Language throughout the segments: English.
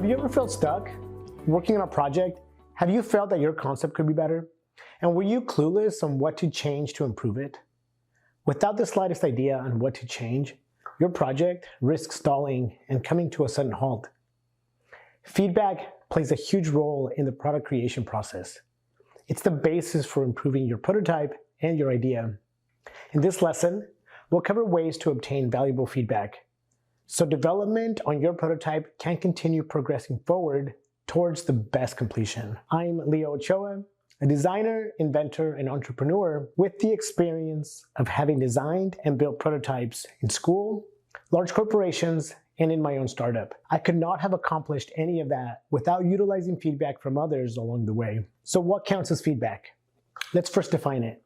Have you ever felt stuck? Working on a project, have you felt that your concept could be better? And were you clueless on what to change to improve it? Without the slightest idea on what to change, your project risks stalling and coming to a sudden halt. Feedback plays a huge role in the product creation process. It's the basis for improving your prototype and your idea. In this lesson, we'll cover ways to obtain valuable feedback, so development on your prototype can continue progressing forward towards the best completion. I'm Leo Ochoa, a designer, inventor, and entrepreneur with the experience of having designed and built prototypes in school, large corporations, and in my own startup. I could not have accomplished any of that without utilizing feedback from others along the way. So what counts as feedback? Let's first define it.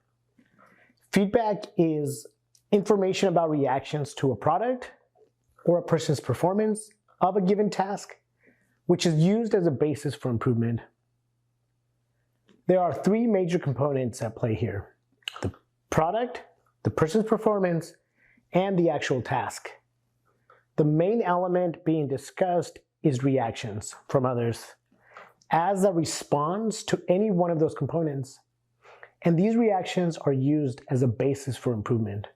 Feedback is information about reactions to a product or a person's performance of a given task, which is used as a basis for improvement. There are three major components at play here: the product, the person's performance, and the actual task. The main element being discussed is reactions from others as a response to any one of those components. And these reactions are used as a basis for improvement.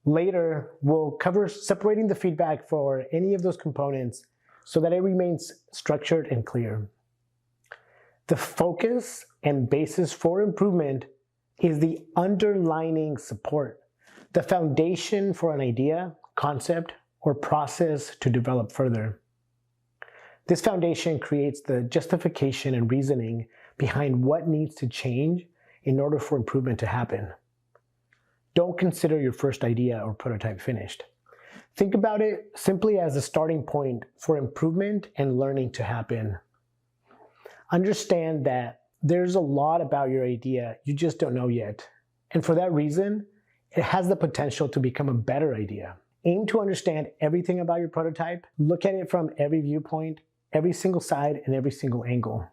Later, we'll cover separating the feedback for any of those components so that it remains structured and clear. The focus and basis for improvement is the underlying support, the foundation for an idea, concept, or process to develop further. This foundation creates the justification and reasoning behind what needs to change in order for improvement to happen. Don't consider your first idea or prototype finished. Think about it simply as a starting point for improvement and learning to happen. Understand that there's a lot about your idea you just don't know yet. And for that reason, it has the potential to become a better idea. Aim to understand everything about your prototype. Look at it from every viewpoint, every single side, and every single angle.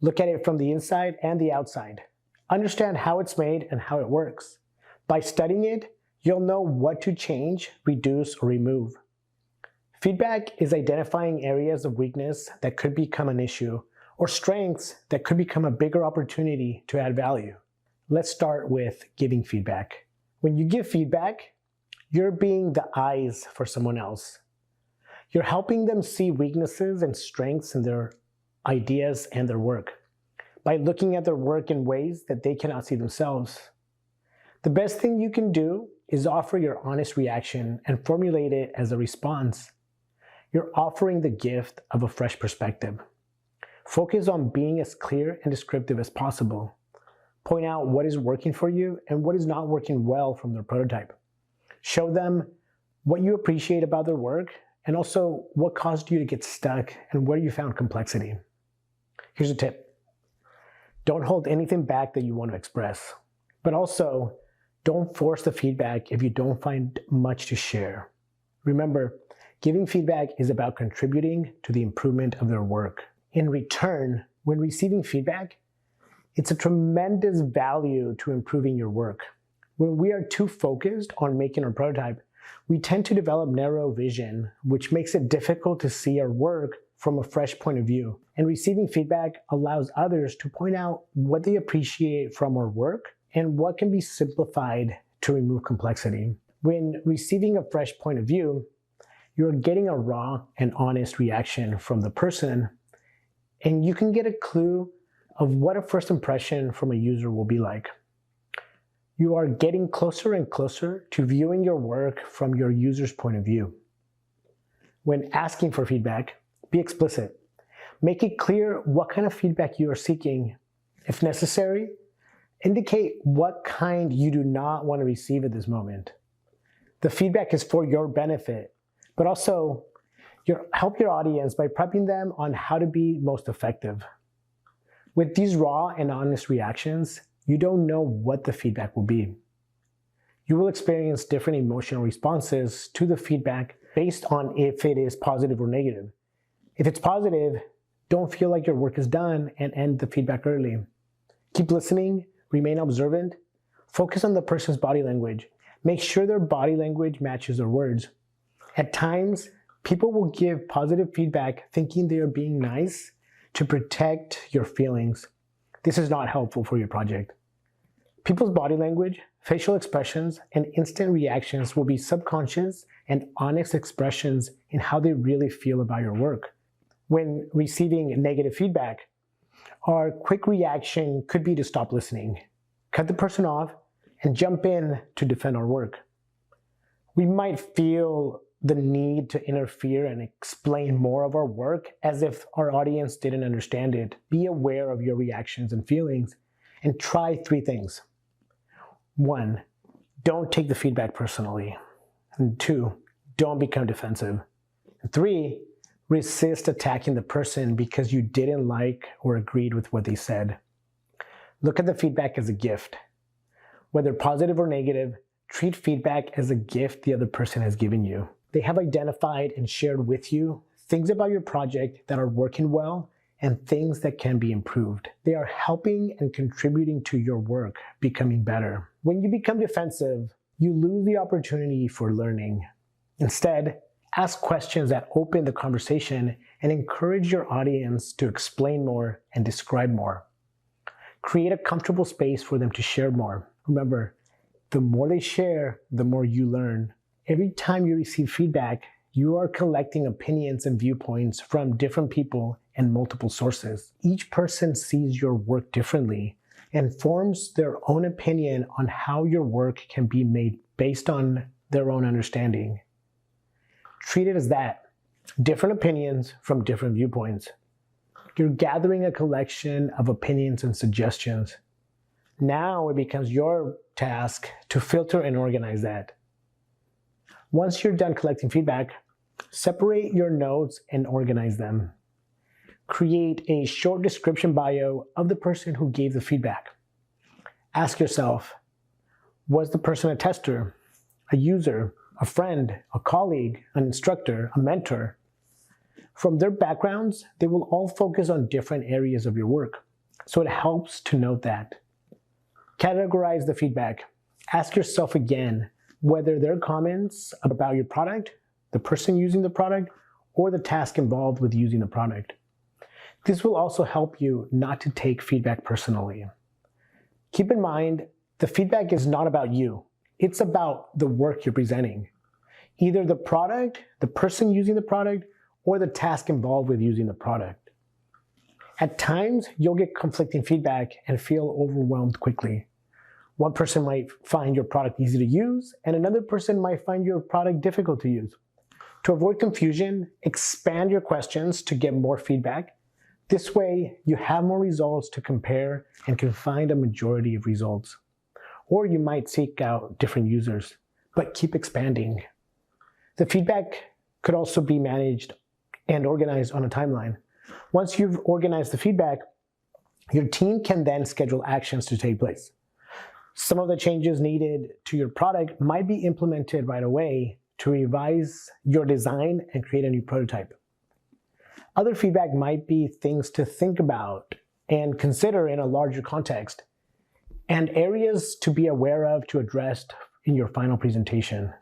Look at it from the inside and the outside. Understand how it's made and how it works. By studying it, you'll know what to change, reduce, or remove. Feedback is identifying areas of weakness that could become an issue, or strengths that could become a bigger opportunity to add value. Let's start with giving feedback. When you give feedback, you're being the eyes for someone else. You're helping them see weaknesses and strengths in their ideas and their work by looking at their work in ways that they cannot see themselves. The best thing you can do is offer your honest reaction and formulate it as a response. You're offering the gift of a fresh perspective. Focus on being as clear and descriptive as possible. Point out what is working for you and what is not working well from their prototype. Show them what you appreciate about their work and also what caused you to get stuck and where you found complexity. Here's a tip. Don't hold anything back that you want to express, but also don't force the feedback if you don't find much to share. Remember, giving feedback is about contributing to the improvement of their work. In return, when receiving feedback, it's a tremendous value to improving your work. When we are too focused on making our prototype, we tend to develop narrow vision, which makes it difficult to see our work from a fresh point of view. And receiving feedback allows others to point out what they appreciate from our work and what can be simplified to remove complexity. When receiving a fresh point of view, you're getting a raw and honest reaction from the person, and you can get a clue of what a first impression from a user will be like. You are getting closer and closer to viewing your work from your user's point of view. When asking for feedback, be explicit. Make it clear what kind of feedback you are seeking. If necessary, indicate what kind you do not want to receive at this moment. The feedback is for your benefit, but also help your audience by prepping them on how to be most effective. With these raw and honest reactions, you don't know what the feedback will be. You will experience different emotional responses to the feedback based on if it is positive or negative. If it's positive, don't feel like your work is done and end the feedback early. Keep listening, remain observant, focus on the person's body language. Make sure their body language matches their words. At times, People will give positive feedback thinking they are being nice to protect your feelings. This is not helpful for your project. People's body language, facial expressions, and instant reactions will be subconscious and honest expressions in how they really feel about your work. When receiving negative feedback, our quick reaction could be to stop listening, cut the person off, and jump in to defend our work. We might feel the need to interfere and explain more of our work as if our audience didn't understand it. Be aware of your reactions and feelings and try 3 things. 1, don't take the feedback personally. And 2, don't become defensive. And 3, resist attacking the person because you didn't like or agreed with what they said. Look at the feedback as a gift. Whether positive or negative, treat feedback as a gift the other person has given you. They have identified and shared with you things about your project that are working well and things that can be improved. They are helping and contributing to your work becoming better. When you become defensive, you lose the opportunity for learning. Instead, ask questions that open the conversation and encourage your audience to explain more and describe more. Create a comfortable space for them to share more. Remember, the more they share, the more you learn. Every time you receive feedback, you are collecting opinions and viewpoints from different people and multiple sources. Each person sees your work differently and forms their own opinion on how your work can be made based on their own understanding. Treat it as that, different opinions from different viewpoints. You're gathering a collection of opinions and suggestions. Now it becomes your task to filter and organize that. Once you're done collecting feedback, separate your notes and organize them. Create a short description bio of the person who gave the feedback. Ask yourself, was the person a tester, a user, a friend, a colleague, an instructor, a mentor? From their backgrounds, they will all focus on different areas of your work, so it helps to note that. Categorize the feedback. Ask yourself again whether their comments about your product, the person using the product, or the task involved with using the product. This will also help you not to take feedback personally. Keep in mind, the feedback is not about you. It's about the work you're presenting. Either the product, the person using the product, or the task involved with using the product. At times, you'll get conflicting feedback and feel overwhelmed quickly. One person might find your product easy to use, and another person might find your product difficult to use. To avoid confusion, expand your questions to get more feedback. This way, you have more results to compare and can find a majority of results. Or you might seek out different users, but keep expanding. The feedback could also be managed and organized on a timeline. Once you've organized the feedback, your team can then schedule actions to take place. Some of the changes needed to your product might be implemented right away to revise your design and create a new prototype. Other feedback might be things to think about and consider in a larger context, and areas to be aware of to address in your final presentation.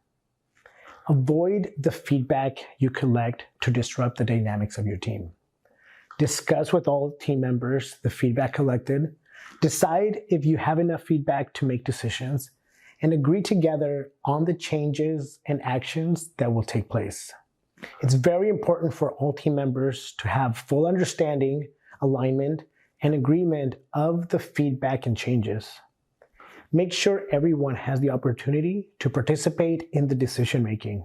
Avoid the feedback you collect to disrupt the dynamics of your team. Discuss with all team members the feedback collected. Decide if you have enough feedback to make decisions, and agree together on the changes and actions that will take place. It's very important for all team members to have full understanding, alignment, and agreement of the feedback and changes. Make sure everyone has the opportunity to participate in the decision-making.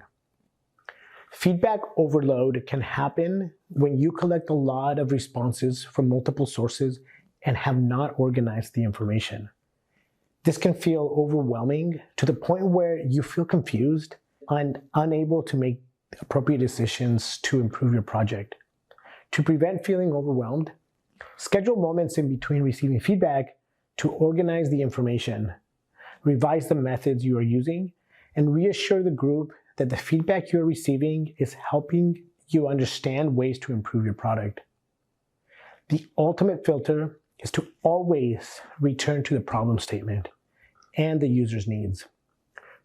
Feedback overload can happen when you collect a lot of responses from multiple sources and have not organized the information. This can feel overwhelming to the point where you feel confused and unable to make appropriate decisions to improve your project. To prevent feeling overwhelmed, schedule moments in between receiving feedback to organize the information, revise the methods you are using, and reassure the group that the feedback you're receiving is helping you understand ways to improve your product. The ultimate filter is to always return to the problem statement and the user's needs.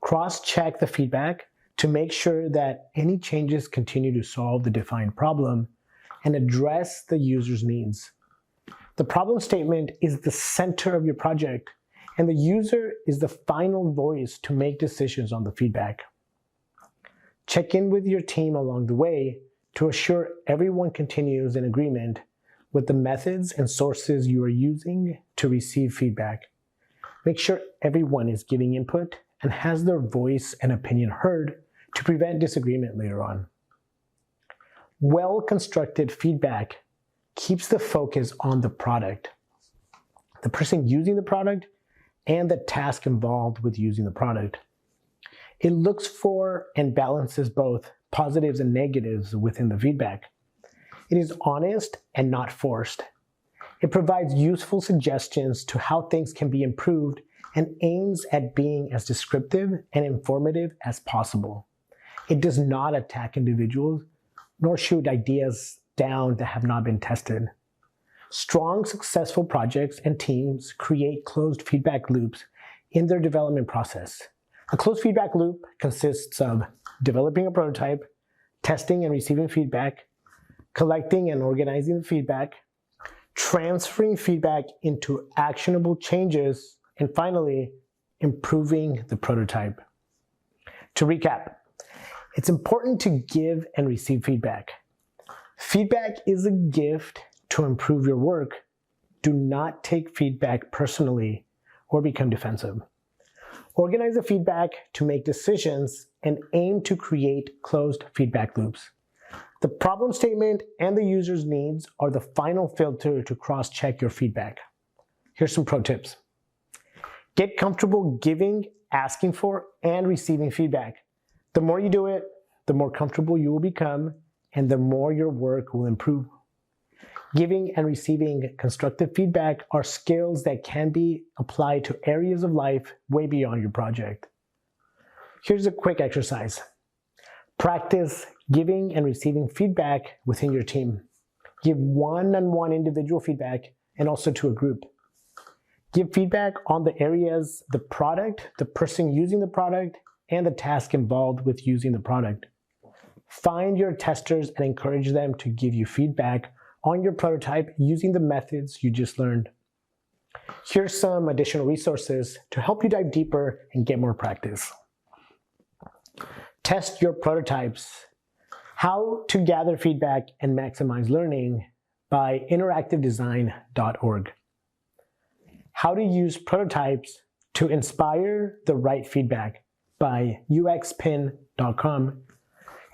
Cross-check the feedback to make sure that any changes continue to solve the defined problem and address the user's needs. The problem statement is the center of your project, and the user is the final voice to make decisions on the feedback. Check in with your team along the way to assure everyone continues in agreement with the methods and sources you are using to receive feedback. Make sure everyone is giving input and has their voice and opinion heard to prevent disagreement later on. Well-constructed feedback keeps the focus on the product, the person using the product, and the task involved with using the product. It looks for and balances both positives and negatives within the feedback. It is honest and not forced. It provides useful suggestions to how things can be improved and aims at being as descriptive and informative as possible. It does not attack individuals, nor shoot ideas down that have not been tested. Strong, successful projects and teams create closed feedback loops in their development process. A closed feedback loop consists of developing a prototype, testing and receiving feedback, collecting and organizing the feedback, transferring feedback into actionable changes, and finally, improving the prototype. To recap, it's important to give and receive feedback. Feedback is a gift to improve your work. Do not take feedback personally or become defensive. Organize the feedback to make decisions and aim to create closed feedback loops. The problem statement and the user's needs are the final filter to cross-check your feedback. Here's some pro tips. Get comfortable giving, asking for, and receiving feedback. The more you do it, the more comfortable you will become, and the more your work will improve. Giving and receiving constructive feedback are skills that can be applied to areas of life way beyond your project. Here's a quick exercise. Practice giving and receiving feedback within your team. Give one-on-one individual feedback and also to a group. Give feedback on the areas, the product, the person using the product, and the task involved with using the product. Find your testers and encourage them to give you feedback on your prototype using the methods you just learned. Here's some additional resources to help you dive deeper and get more practice. Test your prototypes. How to gather feedback and maximize learning by interactivedesign.org. How to use prototypes to inspire the right feedback by uxpin.com.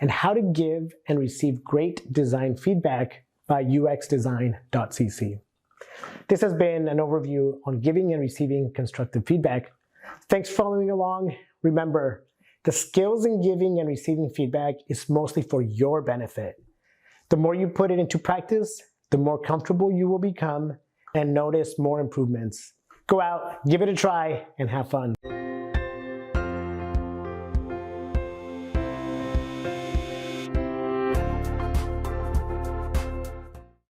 And how to give and receive great design feedback by uxdesign.cc. This has been an overview on giving and receiving constructive feedback. Thanks for following along. Remember, the skills in giving and receiving feedback is mostly for your benefit. The more you put it into practice, the more comfortable you will become and notice more improvements. Go out, give it a try, and have fun.